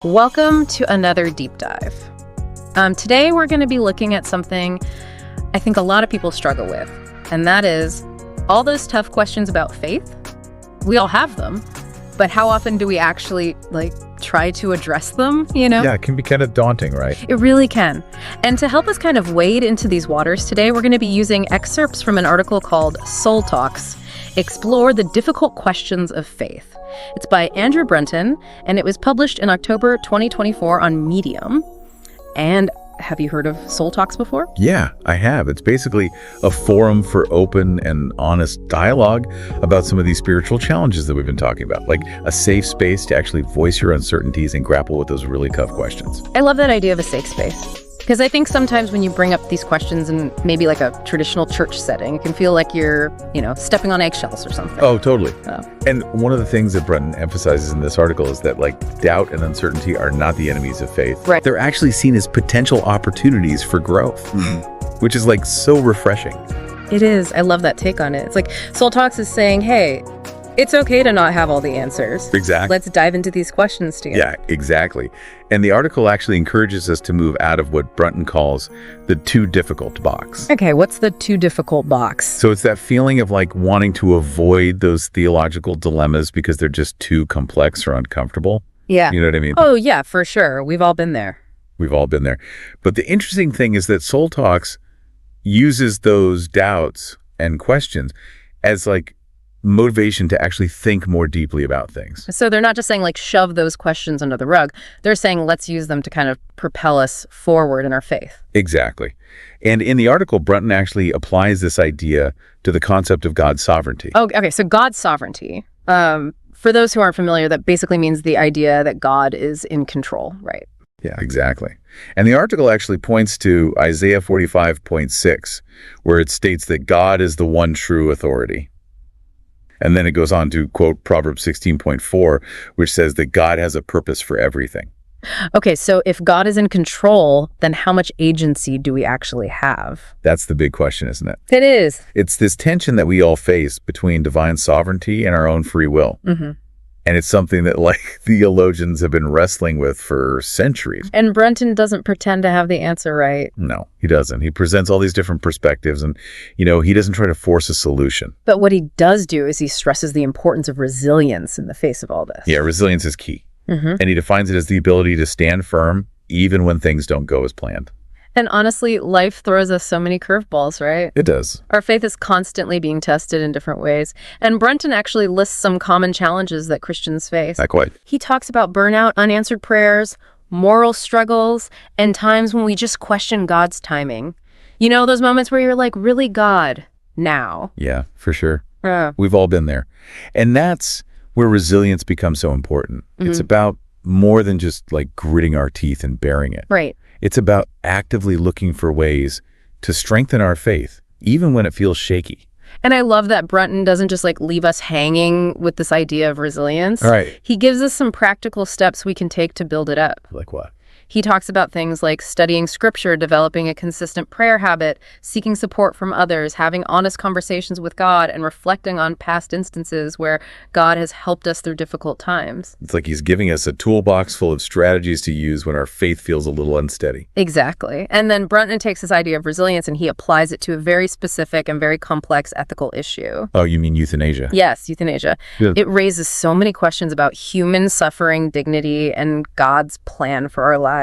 Welcome to another deep dive. Today we're going to be looking at something I think a lot of people struggle with, and that is all those tough questions about faith. We all have them, but how often do we actually try to address them, Yeah, it can be kind of daunting, right? It really can. And to help us kind of wade into these waters today, we're going to be using excerpts from an article called SoulTalks, Explore the Difficult Questions of Faith. It's by Andrew Brenton, and it was published in October 2024 on Medium. And have you heard of SoulTalks before? Yeah, I have. It's basically a forum for open and honest dialogue about some of these spiritual challenges that we've been talking about, like a safe space to actually voice your uncertainties and grapple with those really tough questions. I love that idea of a safe space. Because I think sometimes when you bring up these questions in maybe like a traditional church setting, it can feel like you're, stepping on eggshells or something. Oh, totally. And one of the things that Brenton emphasizes in this article is that doubt and uncertainty are not the enemies of faith. Right. They're actually seen as potential opportunities for growth, which is so refreshing. It is. I love that take on it. It's like SoulTalks is saying, hey, it's okay to not have all the answers. Exactly. Let's dive into these questions together. Yeah, exactly. And the article actually encourages us to move out of what Brenton calls the too difficult box. Okay, what's the too difficult box? So it's that feeling of wanting to avoid those theological dilemmas because they're just too complex or uncomfortable. Yeah. You know what I mean? Oh, yeah, for sure. We've all been there. We've all been there. But the interesting thing is that SoulTalks uses those doubts and questions as motivation to actually think more deeply about things. So they're not just saying shove those questions under the rug. They're saying let's use them to kind of propel us forward in our faith. Exactly. And in the article, Brenton actually applies this idea to the concept of God's sovereignty. Oh, okay. So God's sovereignty. For those who aren't familiar, that basically means the idea that God is in control, right? Yeah, exactly. And the article actually points to Isaiah 45:6, where it states that God is the one true authority. And then it goes on to quote Proverbs 16:4, which says that God has a purpose for everything. Okay, so if God is in control, then how much agency do we actually have? That's the big question, isn't it? It is. It's this tension that we all face between divine sovereignty and our own free will. Mm-hmm. And it's something that theologians have been wrestling with for centuries. And Brenton doesn't pretend to have the answer right. No, he doesn't. He presents all these different perspectives and, he doesn't try to force a solution. But what he does do is he stresses the importance of resilience in the face of all this. Yeah, resilience is key. Mm-hmm. And he defines it as the ability to stand firm even when things don't go as planned. And honestly, life throws us so many curveballs, right? It does. Our faith is constantly being tested in different ways. And Brenton actually lists some common challenges that Christians face. Not quite. He talks about burnout, unanswered prayers, moral struggles, and times when we just question God's timing. Those moments where you're like, really, God, now? Yeah, for sure. We've all been there. And that's where resilience becomes so important. Mm-hmm. It's about more than just gritting our teeth and bearing it. Right. It's about actively looking for ways to strengthen our faith, even when it feels shaky. And I love that Brenton doesn't just leave us hanging with this idea of resilience. Right. He gives us some practical steps we can take to build it up. Like what? He talks about things like studying scripture, developing a consistent prayer habit, seeking support from others, having honest conversations with God, and reflecting on past instances where God has helped us through difficult times. It's like he's giving us a toolbox full of strategies to use when our faith feels a little unsteady. Exactly. And then Brenton takes this idea of resilience and he applies it to a very specific and very complex ethical issue. Oh, you mean euthanasia? Yes, euthanasia. Yeah. It raises so many questions about human suffering, dignity, and God's plan for our lives.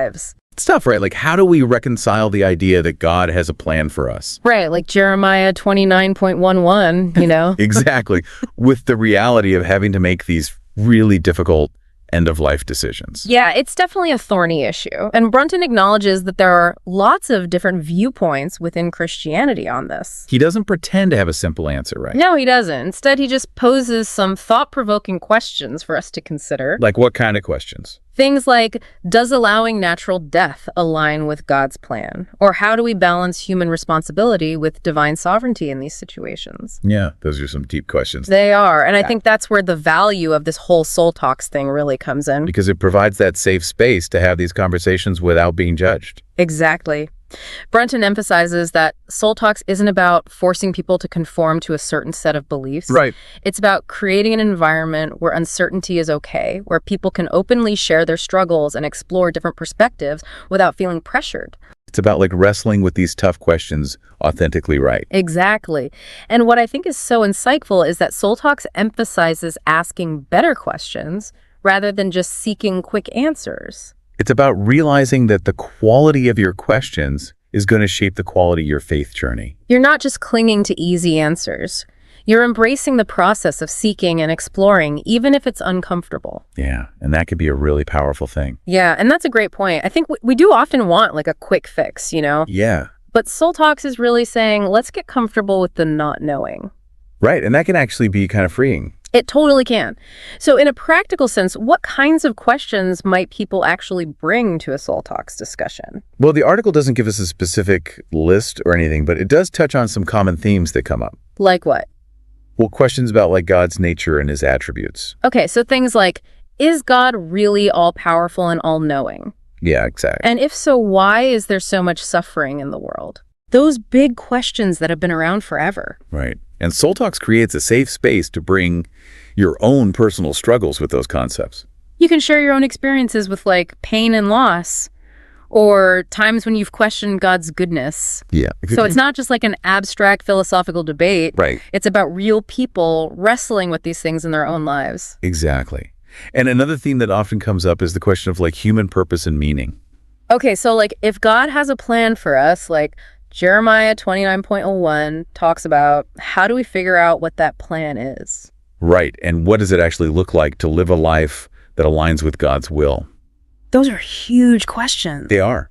It's tough, right? How do we reconcile the idea that God has a plan for us? Right, like Jeremiah 29.11, Exactly. With the reality of having to make these really difficult end-of-life decisions. Yeah, it's definitely a thorny issue. And Brenton acknowledges that there are lots of different viewpoints within Christianity on this. He doesn't pretend to have a simple answer, right? No, he doesn't. Instead, he just poses some thought-provoking questions for us to consider. Like what kind of questions? Things like, does allowing natural death align with God's plan? Or how do we balance human responsibility with divine sovereignty in these situations? Yeah, those are some deep questions. They are. And I think that's where the value of this whole SoulTalks thing really comes in. Because it provides that safe space to have these conversations without being judged. Exactly. Brenton emphasizes that Soul Talks isn't about forcing people to conform to a certain set of beliefs. Right. It's about creating an environment where uncertainty is okay, where people can openly share their struggles and explore different perspectives without feeling pressured. It's about like wrestling with these tough questions authentically right. Exactly. And what I think is so insightful is that Soul Talks emphasizes asking better questions rather than just seeking quick answers. It's about realizing that the quality of your questions is going to shape the quality of your faith journey. You're not just clinging to easy answers. You're embracing the process of seeking and exploring, even if it's uncomfortable. Yeah, and that could be a really powerful thing. Yeah, and that's a great point. I think we do often want like a quick fix, you know? Yeah. But Soul Talks is really saying, let's get comfortable with the not knowing. Right, and that can actually be kind of freeing. It totally can. So in a practical sense, what kinds of questions might people actually bring to a Soul Talks discussion? Well, the article doesn't give us a specific list or anything, but it does touch on some common themes that come up. Like what? Well, questions about like God's nature and his attributes. Okay, so things like, is God really all-powerful and all-knowing? Yeah, exactly. And if so, why is there so much suffering in the world? Those big questions that have been around forever. Right. And Soul Talks creates a safe space to bring your own personal struggles with those concepts. You can share your own experiences with like pain and loss, or times when you've questioned God's goodness. Yeah. So it's not just like an abstract philosophical debate. Right. It's about real people wrestling with these things in their own lives. Exactly. And another theme that often comes up is the question of like human purpose and meaning. Okay, so like if God has a plan for us, like Jeremiah 29.01 talks about, how do we figure out what that plan is? Right. And what does it actually look like to live a life that aligns with God's will? Those are huge questions. They are.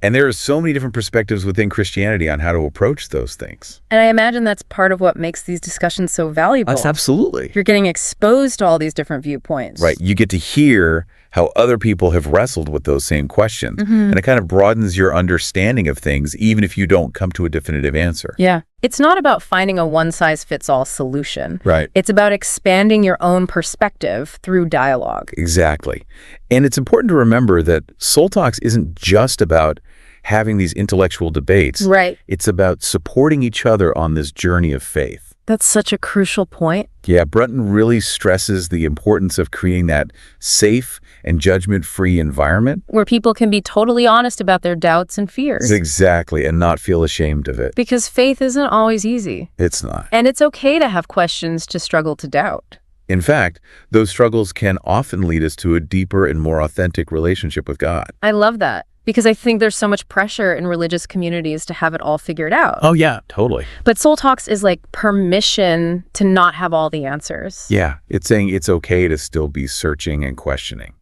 And there are so many different perspectives within Christianity on how to approach those things. And I imagine that's part of what makes these discussions so valuable. That's absolutely. You're getting exposed to all these different viewpoints. Right. You get to hear how other people have wrestled with those same questions. And it kind of broadens your understanding of things, even if you don't come to a definitive answer. Yeah. It's not about finding a one-size-fits-all solution. Right. It's about expanding your own perspective through dialogue. Exactly. And it's important to remember that Soul Talks isn't just about having these intellectual debates. Right. It's about supporting each other on this journey of faith. That's such a crucial point. Yeah, Brenton really stresses the importance of creating that safe and judgment-free environment. Where people can be totally honest about their doubts and fears. Exactly, and not feel ashamed of it. Because faith isn't always easy. It's not. And it's okay to have questions, to struggle to doubt. In fact, those struggles can often lead us to a deeper and more authentic relationship with God. I love that. Because I think there's so much pressure in religious communities to have it all figured out. Oh, yeah, totally. But Soul Talks is like permission to not have all the answers. Yeah, it's saying it's okay to still be searching and questioning.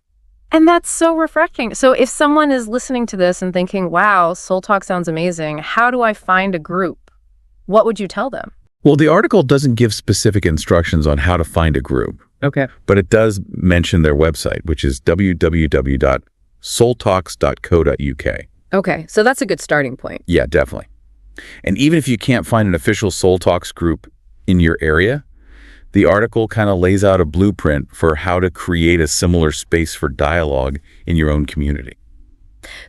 And that's so refreshing. So if someone is listening to this and thinking, wow, Soul Talk sounds amazing, how do I find a group? What would you tell them? Well, the article doesn't give specific instructions on how to find a group. Okay. But it does mention their website, which is www.soultalks.co.uk. Okay, so that's a good starting point. Yeah, definitely. And even if you can't find an official Soul Talks group in your area, the article kind of lays out a blueprint for how to create a similar space for dialogue in your own community.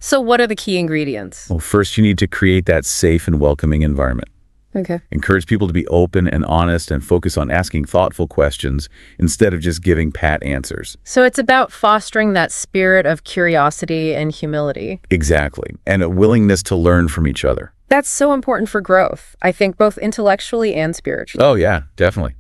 So what are the key ingredients? Well, first you need to create that safe and welcoming environment. Okay. Encourage people to be open and honest and focus on asking thoughtful questions instead of just giving pat answers. So it's about fostering that spirit of curiosity and humility. Exactly. And a willingness to learn from each other. That's so important for growth, I think, both intellectually and spiritually. Oh, yeah, definitely.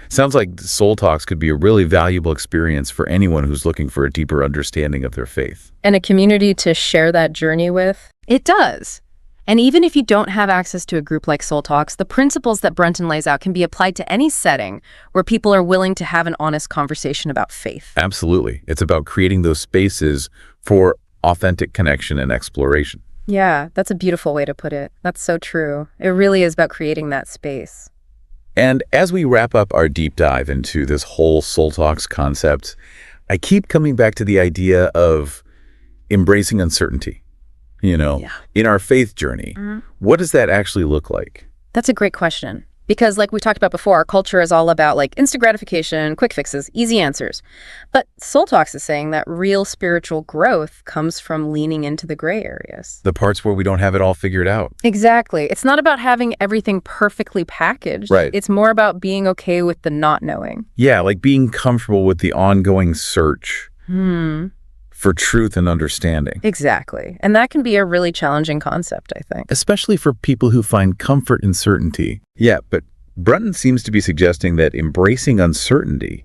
Sounds like Soul Talks could be a really valuable experience for anyone who's looking for a deeper understanding of their faith. And a community to share that journey with? It does. And even if you don't have access to a group like Soul Talks, the principles that Brenton lays out can be applied to any setting where people are willing to have an honest conversation about faith. Absolutely. It's about creating those spaces for authentic connection and exploration. Yeah, that's a beautiful way to put it. That's so true. It really is about creating that space. And as we wrap up our deep dive into this whole Soul Talks concept, I keep coming back to the idea of embracing uncertainty. You know, in our faith journey, what does that actually look like? That's a great question. Because like we talked about before, our culture is all about like instant gratification, quick fixes, easy answers. But Soul Talks is saying that real spiritual growth comes from leaning into the gray areas. The parts where we don't have it all figured out. Exactly. It's not about having everything perfectly packaged. Right. It's more about being okay with the not knowing. Yeah, like being comfortable with the ongoing search for truth and understanding. Exactly. And that can be a really challenging concept, I think. Especially for people who find comfort in certainty. Yeah, but Brunton seems to be suggesting that embracing uncertainty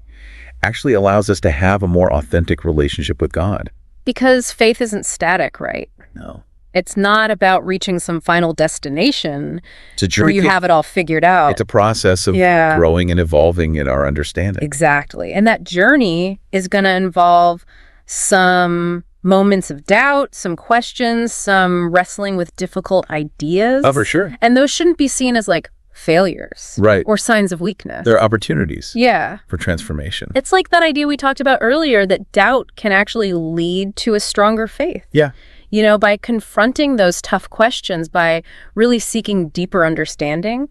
actually allows us to have a more authentic relationship with God. Because faith isn't static, right? No. It's not about reaching some final destination It's a where journey. you have it all figured out. It's a process of growing and evolving in our understanding. Exactly. And that journey is going to involve some moments of doubt, some questions, some wrestling with difficult ideas. Oh, for sure. And those shouldn't be seen as like failures. Right. Or signs of weakness. There are opportunities Yeah. for transformation. It's like that idea we talked about earlier that doubt can actually lead to a stronger faith. Yeah. You know, by confronting those tough questions, by really seeking deeper understanding,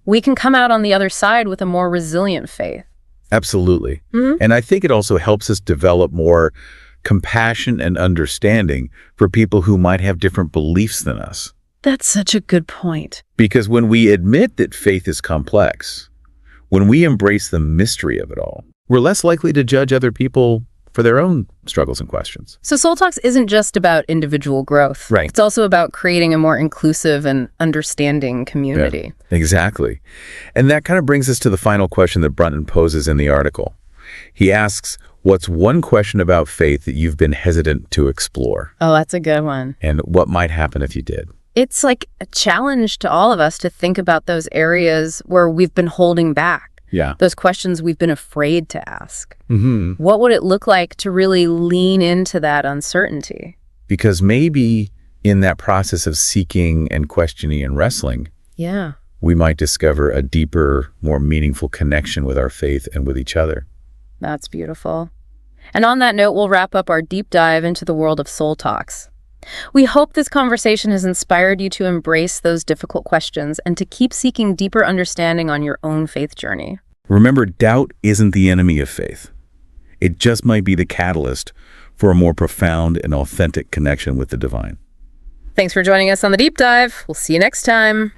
we can come out on the other side with a more resilient faith. Absolutely. And I think it also helps us develop more compassion and understanding for people who might have different beliefs than us. That's such a good point. Because when we admit that faith is complex, when we embrace the mystery of it all, we're less likely to judge other people for their own struggles and questions. So Soul Talks isn't just about individual growth. Right. It's also about creating a more inclusive and understanding community. Yeah, exactly. And that kind of brings us to the final question that Brunton poses in the article. He asks, what's one question about faith that you've been hesitant to explore? Oh, that's a good one. And what might happen if you did? It's like a challenge to all of us to think about those areas where we've been holding back. Yeah. Those questions we've been afraid to ask. What would it look like to really lean into that uncertainty? Because maybe in that process of seeking and questioning and wrestling, we might discover a deeper, more meaningful connection with our faith and with each other. That's beautiful. And on that note, we'll wrap up our deep dive into the world of Soul Talks. We hope this conversation has inspired you to embrace those difficult questions and to keep seeking deeper understanding on your own faith journey. Remember, doubt isn't the enemy of faith. It just might be the catalyst for a more profound and authentic connection with the divine. Thanks for joining us on the deep dive. We'll see you next time.